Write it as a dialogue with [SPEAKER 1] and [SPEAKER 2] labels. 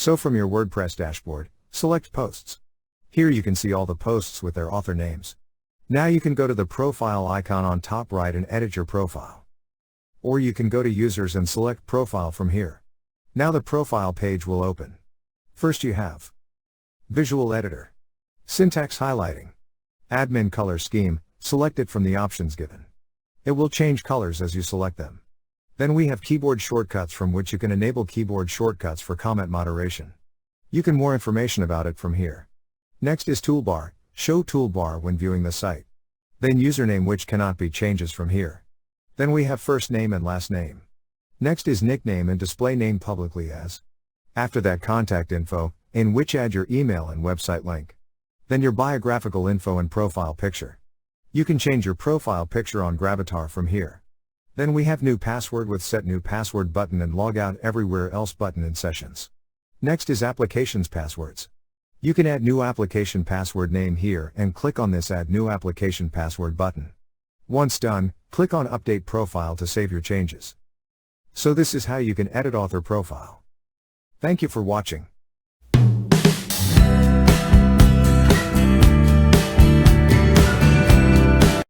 [SPEAKER 1] So from your WordPress dashboard, select Posts. Here you can see all the posts with their author names. Now you can go to the profile icon on top right and edit your profile. Or you can go to Users and select Profile from here. Now the profile page will open. First you have Visual Editor, Syntax Highlighting, Admin Color Scheme, select it from the options given. It will change colors as you select them. Then we have Keyboard Shortcuts from which you can enable keyboard shortcuts for comment moderation. You can more information about it from here. Next is Toolbar, show toolbar when viewing the site. Then username which cannot be changes from here. Then we have first name and last name. Next is nickname and display name publicly as. After that contact info, in which add your email and website link. Then your biographical info and profile picture. You can change your profile picture on Gravatar from here. Then we have new password with set new password button and log out everywhere else button in sessions. Next is applications passwords. You can add new application password name here and click on this add new application password button. Once done, click on update profile to save your changes. So this is how you can edit author profile. Thank you for watching.